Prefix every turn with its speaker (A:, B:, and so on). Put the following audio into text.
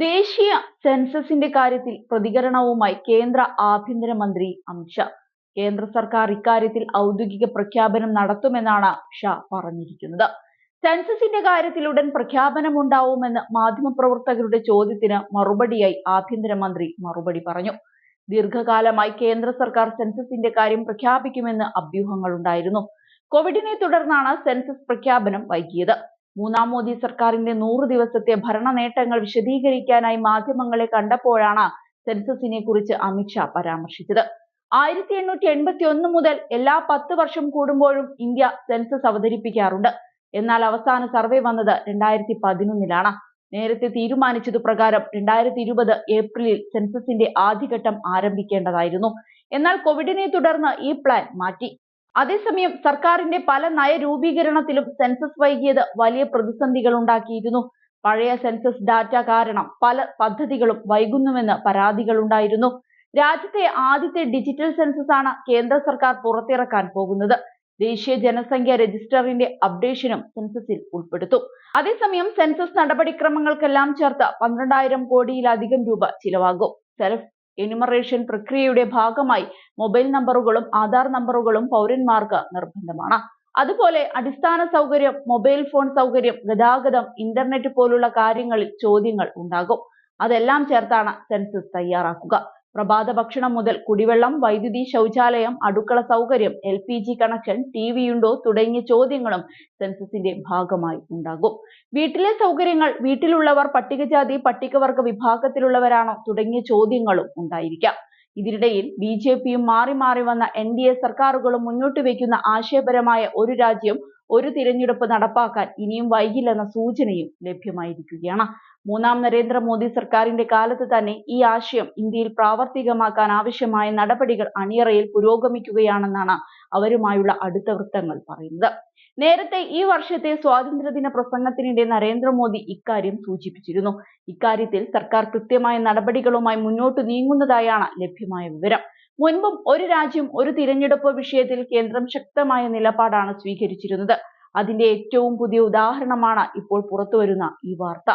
A: ദേശീയ സെൻസസിന്റെ കാര്യത്തിൽ പ്രതികരണവുമായി കേന്ദ്ര ആഭ്യന്തരമന്ത്രി അമിത്ഷാ. കേന്ദ്ര സർക്കാർ ഇക്കാര്യത്തിൽ ഔദ്യോഗിക പ്രഖ്യാപനം നടത്തുമെന്നാണ് ഷാ പറഞ്ഞിരിക്കുന്നത്. സെൻസസിന്റെ കാര്യത്തിൽ ഉടൻ പ്രഖ്യാപനമുണ്ടാവുമെന്ന് മാധ്യമപ്രവർത്തകരുടെ ചോദ്യത്തിന് മറുപടിയായി ആഭ്യന്തരമന്ത്രി മറുപടി പറഞ്ഞു. ദീർഘകാലമായി കേന്ദ്ര സർക്കാർ സെൻസസിന്റെ കാര്യം പ്രഖ്യാപിക്കുമെന്ന് അഭ്യൂഹങ്ങളുണ്ടായിരുന്നു. കോവിഡിനെ തുടർന്നാണ് സെൻസസ് പ്രഖ്യാപനം വൈകിയത്. മൂന്നാം മോദി സർക്കാരിന്റെ 100 ദിവസത്തെ ഭരണ നേട്ടങ്ങൾ വിശദീകരിക്കാനായി മാധ്യമങ്ങളെ കണ്ടപ്പോഴാണ് സെൻസസിനെ കുറിച്ച് അമിത്ഷാ പരാമർശിച്ചത്. 1881 മുതൽ എല്ലാ 10 വർഷം കൂടുമ്പോഴും ഇന്ത്യ സെൻസസ് അവതരിപ്പിക്കാറുണ്ട്. എന്നാൽ അവസാന സർവേ വന്നത് 2011-ലാണ്. നേരത്തെ തീരുമാനിച്ചതു പ്രകാരം 2020 ഏപ്രിലിൽ സെൻസസിന്റെ ആദ്യഘട്ടം ആരംഭിക്കേണ്ടതായിരുന്നു. എന്നാൽ കോവിഡിനെ തുടർന്ന് ഈ പ്ലാൻ മാറ്റി. അതേസമയം സർക്കാരിന്റെ പല നയരൂപീകരണത്തിലും സെൻസസ് വൈകിയത് വലിയ പ്രതിസന്ധികൾ ഉണ്ടാക്കിയിരുന്നു. പഴയ സെൻസസ് ഡാറ്റ കാരണം പല പദ്ധതികളും വൈകുന്നുവെന്ന് പരാതികളുണ്ടായിരുന്നു. രാജ്യത്തെ ആദ്യത്തെ ഡിജിറ്റൽ സെൻസസ് ആണ് കേന്ദ്ര സർക്കാർ പുറത്തിറക്കാൻ പോകുന്നത്. ദേശീയ ജനസംഖ്യ രജിസ്റ്ററിന്റെ അപ്ഡേഷനും സെൻസസിൽ ഉൾപ്പെടുത്തും. അതേസമയം സെൻസസ് നടപടിക്രമങ്ങൾക്കെല്ലാം ചേർത്ത് 12,000 കോടിയിലധികം രൂപ ചിലവാകും. സെൽഫ് എന്യൂമറേഷൻ പ്രക്രിയയുടെ ഭാഗമായി മൊബൈൽ നമ്പറുകളും ആധാർ നമ്പറുകളും പൗരന്മാർക്ക് നിർബന്ധമാണ്. അതുപോലെ അടിസ്ഥാന സൗകര്യം, മൊബൈൽ ഫോൺ സൗകര്യം, ഗതാഗതം, ഇന്റർനെറ്റ് പോലുള്ള കാര്യങ്ങളിൽ ചോദ്യങ്ങൾ ഉണ്ടാകും. അതെല്ലാം ചേർത്താണ് സെൻസസ് തയ്യാറാക്കുക. പ്രഭാത ഭക്ഷണം മുതൽ കുടിവെള്ളം, വൈദ്യുതി, ശൗചാലയം, അടുക്കള സൗകര്യം, LPG കണക്ഷൻ, TV ഉണ്ടോ തുടങ്ങിയ ചോദ്യങ്ങളും സെൻസസിന്റെ ഭാഗമായി ഉണ്ടാകും. വീട്ടിലെ സൗകര്യങ്ങൾ, വീട്ടിലുള്ളവർ പട്ടികജാതി പട്ടികവർഗ വിഭാഗത്തിലുള്ളവരാണോ തുടങ്ങിയ ചോദ്യങ്ങളും ഉണ്ടായിരിക്കാം. ഇതിനിടയിൽ BJPയും മാറി മാറി വന്ന NDA സർക്കാരുകളും മുന്നോട്ട് വയ്ക്കുന്ന ആശയപരമായ ഒരു രാജ്യം ഒരു തിരഞ്ഞെടുപ്പ് നടപ്പാക്കാൻ ഇനിയും വൈകില്ലെന്ന സൂചനയും ലഭ്യമായിരിക്കുകയാണ്. മൂന്നാം നരേന്ദ്രമോദി സർക്കാരിന്റെ കാലത്ത് തന്നെ ഈ ആശയം ഇന്ത്യയിൽ പ്രാവർത്തികമാക്കാൻ ആവശ്യമായ നടപടികൾ അണിയറയിൽ പുരോഗമിക്കുകയാണെന്നാണ് അവരുമായുള്ള അടുത്ത വൃത്തങ്ങൾ പറയുന്നത്. നേരത്തെ ഈ വർഷത്തെ സ്വാതന്ത്ര്യദിന പ്രസംഗത്തിനിടെ നരേന്ദ്രമോദി ഇക്കാര്യം സൂചിപ്പിച്ചിരുന്നു. ഇക്കാര്യത്തിൽ സർക്കാർ കൃത്യമായ നടപടികളുമായി മുന്നോട്ട് നീങ്ങുന്നതായാണ് ലഭ്യമായ വിവരം. മുൻപും ഒരു രാജ്യം ഒരു തിരഞ്ഞെടുപ്പ് വിഷയത്തിൽ കേന്ദ്രം ശക്തമായ നിലപാടാണ് സ്വീകരിച്ചിരുന്നത്. അതിന്റെ ഏറ്റവും പുതിയ ഉദാഹരണമാണ് ഇപ്പോൾ പുറത്തുവരുന്ന ഈ വാർത്ത.